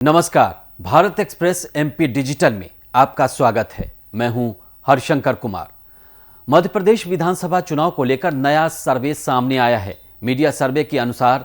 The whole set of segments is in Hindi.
नमस्कार, भारत एक्सप्रेस एमपी डिजिटल में आपका स्वागत है। मैं हूं हरशंकर कुमार। मध्य प्रदेश विधानसभा चुनाव को लेकर नया सर्वे सामने आया है। मीडिया सर्वे के अनुसार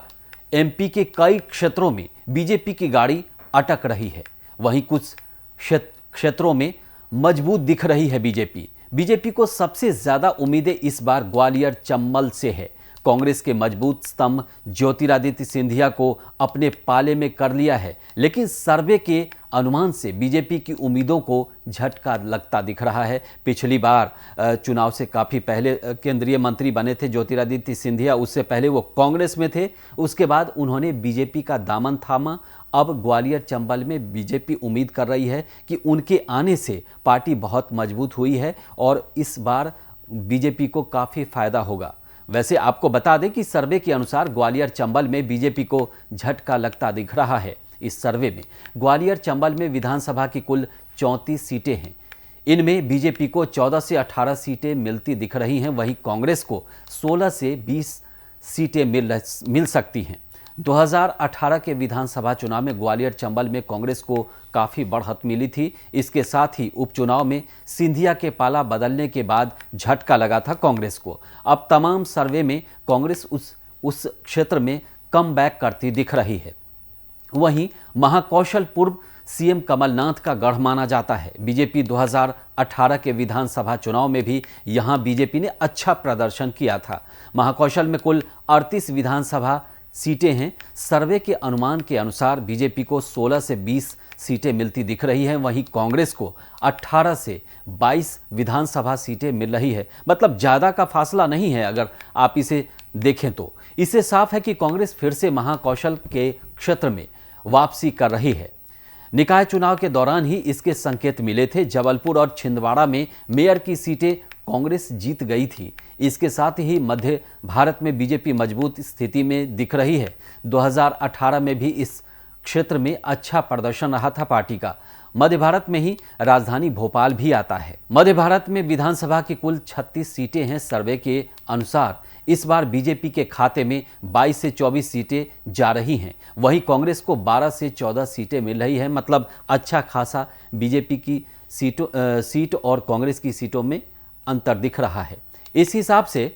एमपी के कई क्षेत्रों में बीजेपी की गाड़ी अटक रही है, वहीं कुछ क्षेत्रों में मजबूत दिख रही है बीजेपी को सबसे ज्यादा उम्मीदें इस बार ग्वालियर चंबल से है। कांग्रेस के मजबूत स्तंभ ज्योतिरादित्य सिंधिया को अपने पाले में कर लिया है, लेकिन सर्वे के अनुमान से बीजेपी की उम्मीदों को झटका लगता दिख रहा है। पिछली बार चुनाव से काफ़ी पहले केंद्रीय मंत्री बने थे ज्योतिरादित्य सिंधिया, उससे पहले वो कांग्रेस में थे, उसके बाद उन्होंने बीजेपी का दामन थामा। अब ग्वालियर चंबल में बीजेपी उम्मीद कर रही है कि उनके आने से पार्टी बहुत मजबूत हुई है और इस बार बीजेपी को काफ़ी फायदा होगा। वैसे आपको बता दें कि सर्वे के अनुसार ग्वालियर चंबल में बीजेपी को झटका लगता दिख रहा है। इस सर्वे में ग्वालियर चंबल में विधानसभा की कुल 34 सीटें हैं। इनमें बीजेपी को 14 से 18 सीटें मिलती दिख रही हैं, वहीं कांग्रेस को 16 से 20 सीटें मिल सकती हैं। 2018 के विधानसभा चुनाव में ग्वालियर चंबल में कांग्रेस को काफ़ी बढ़त मिली थी। इसके साथ ही उपचुनाव में सिंधिया के पाला बदलने के बाद झटका लगा था कांग्रेस को। अब तमाम सर्वे में कांग्रेस उस क्षेत्र में कम बैक करती दिख रही है। वहीं महाकौशल पूर्व सीएम कमलनाथ का गढ़ माना जाता है। बीजेपी 2018 के विधानसभा चुनाव में भी यहां बीजेपी ने अच्छा प्रदर्शन किया था। महाकौशल में कुल 38 विधानसभा सीटें हैं। सर्वे के अनुमान के अनुसार बीजेपी को 16 से 20 सीटें मिलती दिख रही हैं, वहीं कांग्रेस को 18 से 22 विधानसभा सीटें मिल रही है। मतलब ज़्यादा का फासला नहीं है अगर आप इसे देखें तो। इससे साफ है कि कांग्रेस फिर से महाकौशल के क्षेत्र में वापसी कर रही है। निकाय चुनाव के दौरान ही इसके संकेत मिले थे। जबलपुर और छिंदवाड़ा में मेयर की सीटें कांग्रेस जीत गई थी। इसके साथ ही मध्य भारत में बीजेपी मजबूत स्थिति में दिख रही है। 2018 में भी इस क्षेत्र में अच्छा प्रदर्शन रहा था पार्टी का। मध्य भारत में ही राजधानी भोपाल भी आता है। मध्य भारत में विधानसभा की कुल 36 सीटें हैं। सर्वे के अनुसार इस बार बीजेपी के खाते में 22 से 24 सीटें जा रही हैं, वहीं कांग्रेस को 12 से 14 सीटें मिल रही है। मतलब अच्छा खासा बीजेपी की सीट और कांग्रेस की सीटों में अंतर दिख रहा है। इस हिसाब से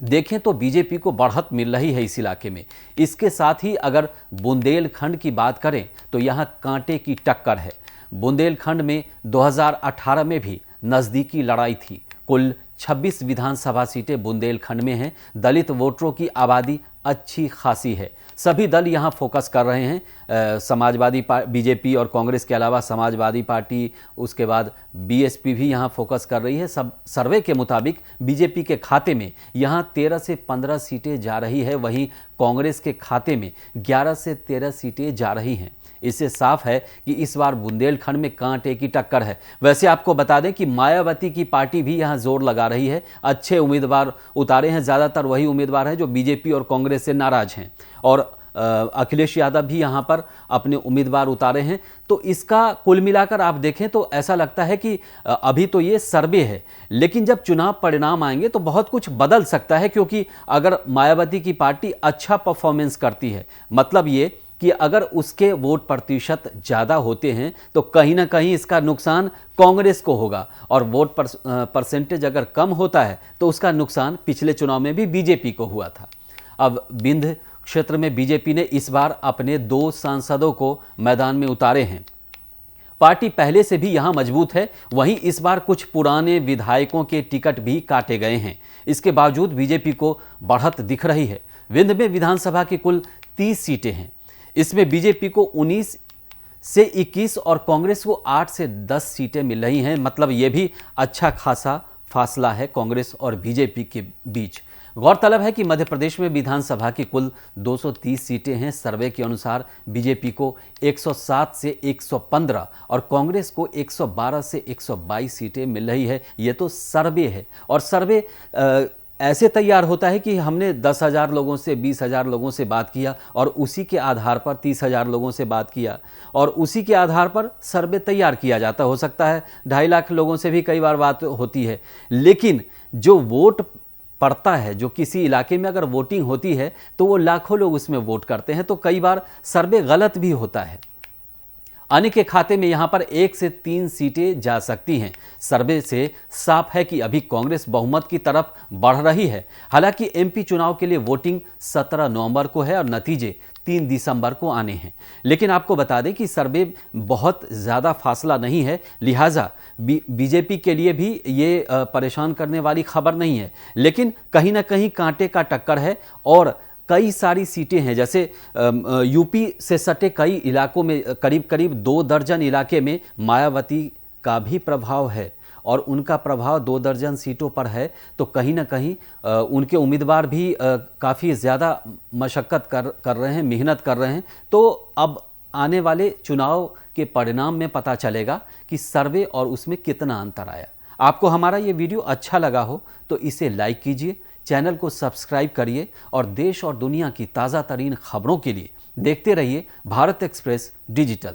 देखें तो बीजेपी को बढ़त मिल रही है इस इलाके में। इसके साथ ही अगर बुंदेलखंड की बात करें तो यहाँ कांटे की टक्कर है। बुंदेलखंड में 2018 में भी नज़दीकी लड़ाई थी। कुल 26 विधानसभा सीटें बुंदेलखंड में हैं। दलित वोटरों की आबादी अच्छी खासी है। सभी दल यहाँ फोकस कर रहे हैं। समाजवादी बीजेपी और कांग्रेस के अलावा समाजवादी पार्टी, उसके बाद बीएसपी भी यहाँ फोकस कर रही है। सब सर्वे के मुताबिक बीजेपी के खाते में यहाँ 13 से 15 सीटें जा रही है, वहीं कांग्रेस के खाते में 11 से 13 सीटें जा रही हैं। इससे साफ है कि इस बार बुंदेलखंड में कांटे की टक्कर है। वैसे आपको बता दें कि मायावती की पार्टी भी यहाँ जोर लगा रही है। अच्छे उम्मीदवार उतारे हैं, ज़्यादातर वही उम्मीदवार हैं जो बीजेपी और कांग्रेस से नाराज हैं, और अखिलेश यादव भी यहाँ पर अपने उम्मीदवार उतारे हैं। तो इसका कुल मिलाकर आप देखें तो ऐसा लगता है कि अभी तो ये सर्वे है, लेकिन जब चुनाव परिणाम आएंगे तो बहुत कुछ बदल सकता है। क्योंकि अगर मायावती की पार्टी अच्छा परफॉर्मेंस करती है, मतलब ये कि अगर उसके वोट प्रतिशत ज़्यादा होते हैं तो कहीं ना कहीं इसका नुकसान कांग्रेस को होगा, और वोट परसेंटेज अगर कम होता है तो उसका नुकसान पिछले चुनाव में भी बीजेपी को हुआ था। अब विंध्य क्षेत्र में बीजेपी ने इस बार अपने 2 सांसदों को मैदान में उतारे हैं। पार्टी पहले से भी यहां मजबूत है। वहीं इस बार कुछ पुराने विधायकों के टिकट भी काटे गए हैं। इसके बावजूद बीजेपी को बढ़त दिख रही है। विंध्य में विधानसभा की कुल 30 सीटें हैं। इसमें बीजेपी को 19 से 21 और कांग्रेस को 8 से 10 सीटें मिल रही हैं। मतलब ये भी अच्छा खासा फासला है कांग्रेस और बीजेपी के बीच। गौरतलब है कि मध्य प्रदेश में विधानसभा की कुल 230 सीटें हैं। सर्वे के अनुसार बीजेपी को 107 से 115 और कांग्रेस को 112 से 122 सीटें मिल रही है। ये तो सर्वे है, और सर्वे ऐसे तैयार होता है कि हमने 10,000 लोगों से 20,000 लोगों से बात किया और उसी के आधार पर 30,000 लोगों से बात किया और उसी के आधार पर सर्वे तैयार किया जाता। हो सकता है 2.5 लाख लोगों से भी कई बार बात होती है, लेकिन जो वोट पड़ता है, जो किसी इलाके में अगर वोटिंग होती है तो वो लाखों लोग उसमें वोट करते हैं, तो कई बार सर्वे गलत भी होता है। आने के खाते में यहां पर 1 से 3 सीटें जा सकती हैं। सर्वे से साफ है कि अभी कांग्रेस बहुमत की तरफ बढ़ रही है। हालांकि एमपी चुनाव के लिए वोटिंग 17 नवंबर को है और नतीजे 3 दिसंबर को आने हैं। लेकिन आपको बता दें कि सर्वे बहुत ज़्यादा फासला नहीं है, लिहाजा बीजेपी के लिए भी ये परेशान करने वाली खबर नहीं है। लेकिन कहीं ना कहीं कांटे का टक्कर है और कई सारी सीटें हैं, जैसे यूपी से सटे कई इलाकों में करीब करीब 2 दर्जन इलाके में मायावती का भी प्रभाव है और उनका प्रभाव 2 दर्जन सीटों पर है। तो कहीं ना कहीं उनके उम्मीदवार भी काफ़ी ज़्यादा मशक्क़त कर रहे हैं, मेहनत कर रहे हैं। तो अब आने वाले चुनाव के परिणाम में पता चलेगा कि सर्वे और उसमें कितना अंतर आया। आपको हमारा ये वीडियो अच्छा लगा हो तो इसे लाइक कीजिए, चैनल को सब्सक्राइब करिए और देश और दुनिया की ताज़ा तरीन खबरों के लिए देखते रहिए भारत एक्सप्रेस डिजिटल।